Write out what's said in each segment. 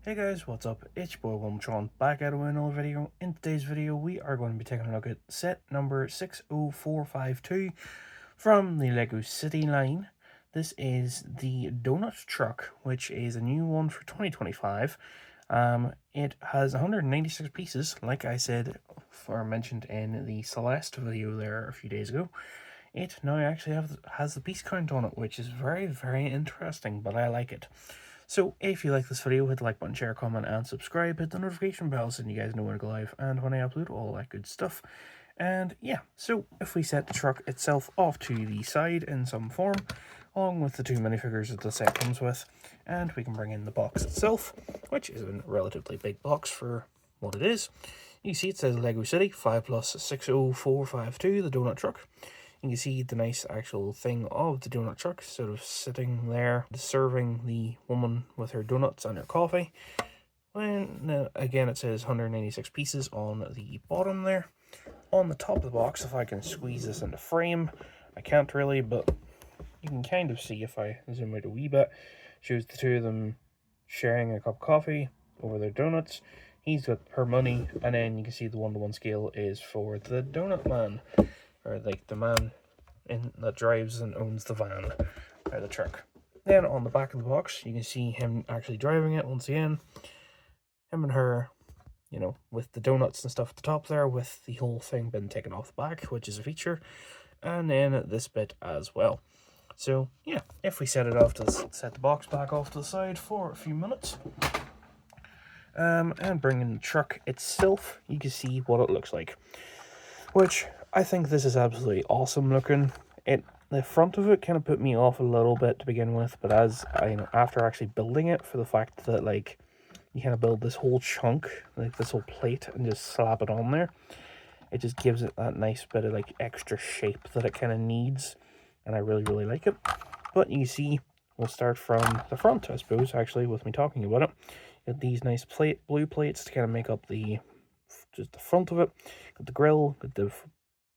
Hey guys, what's up? It's your boy Wilmatron back at another video. In today's video, we are going to be taking a look at set number 60452 from the LEGO City line. This is the Donut Truck, which is a new one for 2025. It has 196 pieces, like I said, or mentioned in the Celeste video there a few days ago. It now actually has the piece count on it, which is very, very interesting, but I like it. So if you like this video, hit the like button, share, comment, and subscribe. Hit the notification bell so you guys know when I go live and when I upload, all that good stuff. And yeah, so if we set the truck itself off to the side in some form, along with the two minifigures that the set comes with, and we can bring in the box itself, which is a relatively big box for what it is. You see it says LEGO City 5+ 60452, the donut truck. You can see the nice actual thing of the donut truck sort of sitting there serving the woman with her donuts and her coffee. And again, it says 196 pieces on the bottom there. On the top of the box, if I can squeeze this into frame, I can't really, but you can kind of see if I zoom out a wee bit. Shows the two of them sharing a cup of coffee over their donuts. He's got her money, and then you can see the 1-to-1 scale is for the donut man. Or like the man that drives and owns the van or the truck. Then on the back of the box, you can see him actually driving it once again. Him and her, you know, with the donuts and stuff at the top there, with the whole thing been taken off the back, which is a feature. And then this bit as well. So yeah, if we set it off to set the box back off to the side for a few minutes. And bring in the truck itself, you can see what it looks like. Which I think this is absolutely awesome looking. The front of it kind of put me off a little bit to begin with, but as after actually building it, for the fact that like you kind of build this whole chunk, like this whole plate, and just slap it on there, it just gives it that nice bit of like extra shape that it kind of needs, and I really, really like it. But you see, we'll start from the front, I suppose, actually, with me talking about it. Got these nice blue plates to kind of make up just the front of it. Got the grill, got the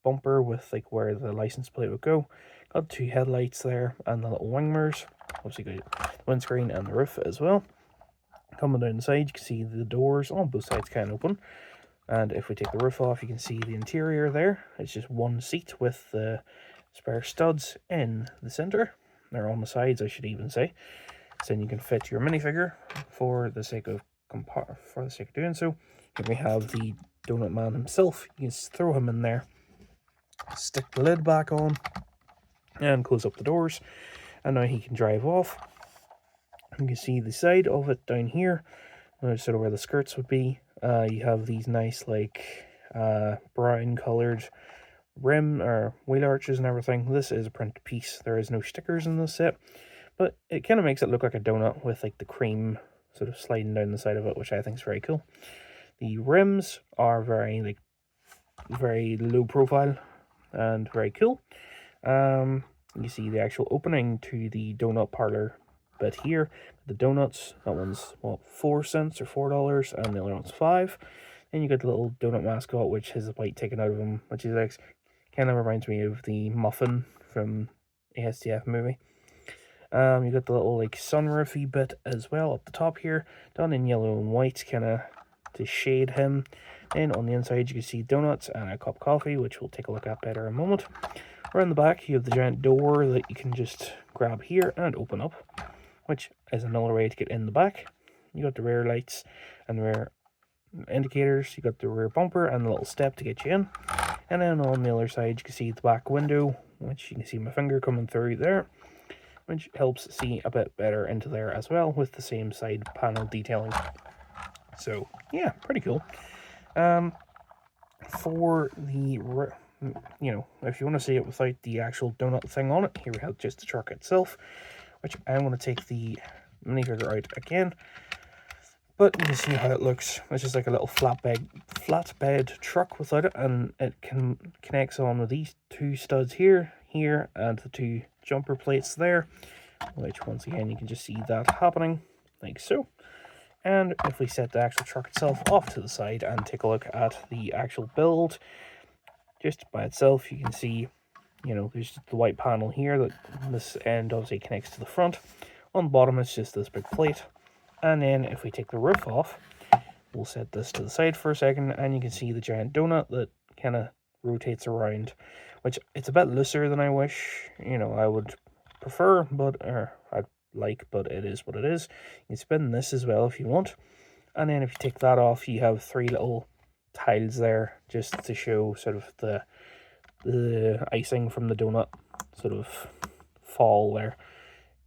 bumper with like where the license plate would go. Got two headlights there and the little wing mirrors. Obviously got the windscreen and the roof as well. Coming down the side, you can see the doors on both sides kind of open. And if we take the roof off, you can see the interior there. It's just one seat with the spare studs in the center. They're on the sides, I should even say. So then you can fit your minifigure for the sake of doing so. Here we have the donut man himself. You can throw him in there, stick the lid back on, and close up the doors. And now he can drive off. You can see the side of it down here, sort of where the skirts would be. You have these nice like brown colored rim or wheel arches and everything. This is a printed piece. There is no stickers in this set, but it kind of makes it look like a donut with like the cream sort of sliding down the side of it, which I think is very cool. The rims are very low profile and very cool. You see the actual opening to the donut parlor bit here. The donuts, that one's what, 4 cents or $4, and the other one's 5. And you got the little donut mascot, which has a bite taken out of him, which is like kind of reminds me of the muffin from ASTF movie. You got the little like sunroofy bit as well up the top here, done in yellow and white, kind of to shade him. And on the inside you can see donuts and a cup of coffee, which we'll take a look at better in a moment. Around the back you have the giant door that you can just grab here and open up, which is another way to get in the back. You got the rear lights and the rear indicators, you got the rear bumper and the little step to get you in. And then on the other side you can see the back window, which you can see my finger coming through there, which helps see a bit better into there as well, with the same side panel detailing. So yeah, pretty cool. For the, if you want to see it without the actual donut thing on it, here we have just the truck itself, which I'm going to take the minifigure out again. But you can see how it looks. It's just like a little flatbed truck without it, and it connects on with these two studs here, and the two jumper plates there, which once again you can just see that happening like so. And if we set the actual truck itself off to the side and take a look at the actual build, just by itself, you can see, there's the white panel here that this end obviously connects to the front. On the bottom, it's just this big plate. And then if we take the roof off, we'll set this to the side for a second, and you can see the giant donut that kind of rotates around, which it's a bit looser than I wish, I would prefer, but I'd like, but it is what it is. You can spin this as well if you want. And then if you take that off, you have 3 little tiles there just to show sort of the icing from the donut sort of fall there,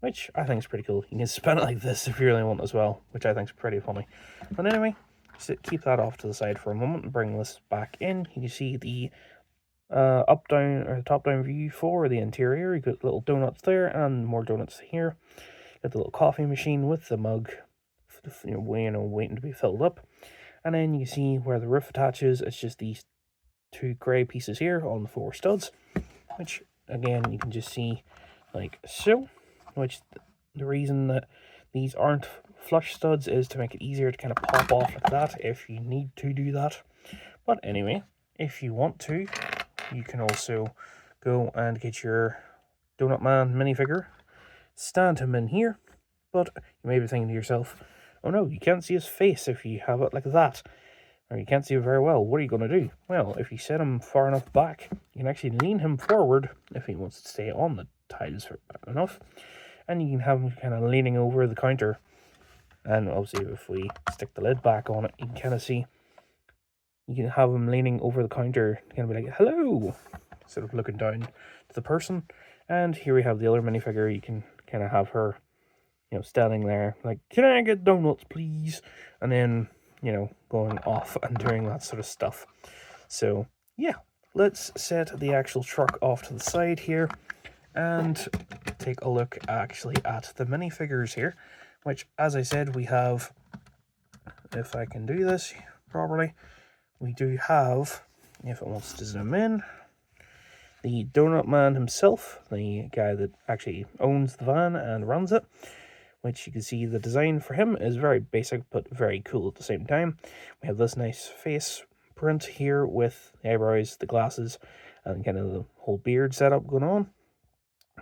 which I think is pretty cool. You can spin it like this if you really want as well, which I think is pretty funny. But anyway, so keep that off to the side for a moment and bring this back in. You can see the up-down or top-down view for the interior. You got little donuts there and more donuts here. Got the little coffee machine with the mug, waiting to be filled up. And then you can see where the roof attaches. It's just these 2 grey pieces here on the 4 studs, which again you can just see like so. Which the reason that these aren't flush studs is to make it easier to kind of pop off like that if you need to do that. But anyway, if you want to, you can also go and get your Donut Man minifigure, stand him in here, but you may be thinking to yourself, oh no, you can't see his face if you have it like that, or you can't see it very well. What are you going to do? Well, if you set him far enough back, you can actually lean him forward if he wants to stay on the tiles for enough, and you can have him kind of leaning over the counter. And obviously if we stick the lid back on it, you can kind of see, you can have him leaning over the counter, kind of be like, hello, sort of looking down to the person. And here we have the other minifigure. You can kind of have her, standing there like, can I get donuts, please? And then, going off and doing that sort of stuff. So, yeah, let's set the actual truck off to the side here and take a look actually at the minifigures here, which, as I said, we have, if I can do this properly, we do have, if it wants to zoom in, the Donut Man himself, the guy that actually owns the van and runs it, which you can see the design for him is very basic but very cool at the same time. We have this nice face print here with the eyebrows, the glasses, and kind of the whole beard setup going on.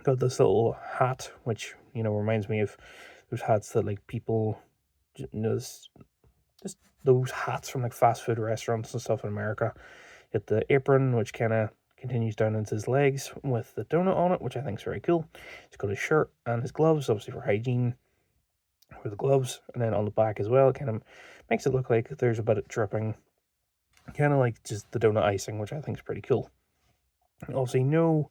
Got this little hat, which, reminds me of those hats that, like, people, just those hats from, like, fast food restaurants and stuff in America. Get the apron, which kind of continues down into his legs with the donut on it, which I think is very cool. He's got his shirt and his gloves, obviously for hygiene, for the gloves, and then on the back as well, kind of makes it look like there's a bit of dripping, kind of like just the donut icing, which I think is pretty cool. Obviously, no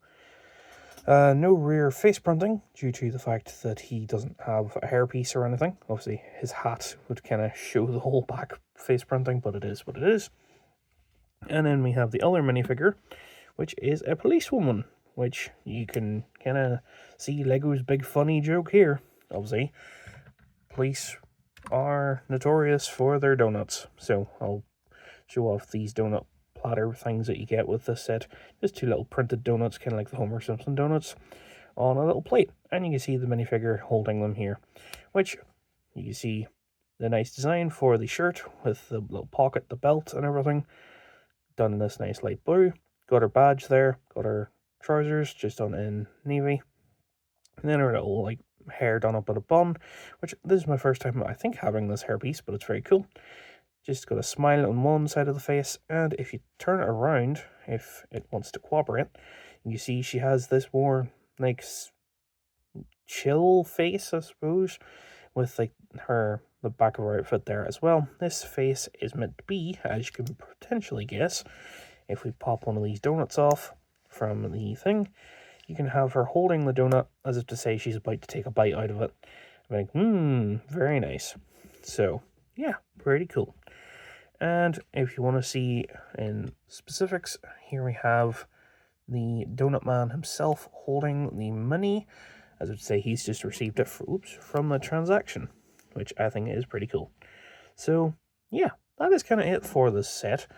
rear face printing due to the fact that he doesn't have a hairpiece or anything. Obviously, his hat would kind of show the whole back face printing, but it is what it is. And then we have the other minifigure, which is a policewoman, which you can kind of see Lego's big funny joke here. Obviously, police are notorious for their donuts, so I'll show off these donut platter things that you get with this set. Just 2 little printed donuts, kind of like the Homer Simpson donuts, on a little plate, and you can see the minifigure holding them here, which you can see the nice design for the shirt with the little pocket, the belt and everything, done in this nice light blue. Got her badge there, got her trousers just done in navy, and then her little like hair done up in a bun, which this is my first time I think having this hairpiece, but it's very cool. Just got a smile on one side of the face, and if you turn it around, if it wants to cooperate, you see she has this more like chill face, I suppose, with like the back of her outfit there as well. This face is meant to be, as you can potentially guess, if we pop one of these donuts off from the thing, you can have her holding the donut as if to say she's about to take a bite out of it. I'm like, very nice. So, yeah, pretty cool. And if you want to see in specifics, here we have the Donut Man himself holding the money, as if to say he's just received it from the transaction, which I think is pretty cool. So, yeah, that is kind of it for this set,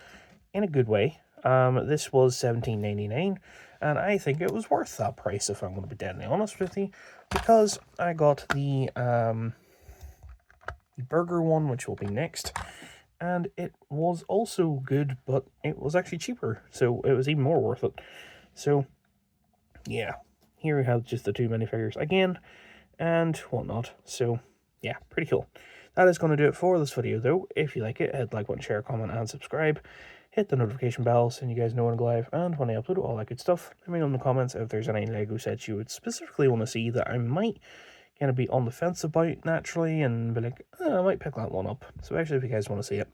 in a good way. This was $17.99, and I think it was worth that price, if I'm going to be deadly honest with you, because I got the burger one, which will be next, and it was also good, but it was actually cheaper, so it was even more worth it. So, yeah, here we have just the 2 minifigures again, and whatnot. So, yeah, pretty cool. That is going to do it for this video, though. If you like it, hit like button, share, comment, and subscribe. Hit the notification bell so you guys know when I go live and when I upload, all that good stuff. Let me know in the comments if there's any LEGO sets you would specifically want to see that I might kind of be on the fence about naturally and be like, I might pick that one up, especially if you guys want to see it.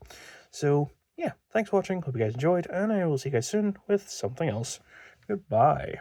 So, yeah, thanks for watching. Hope you guys enjoyed, and I will see you guys soon with something else. Goodbye.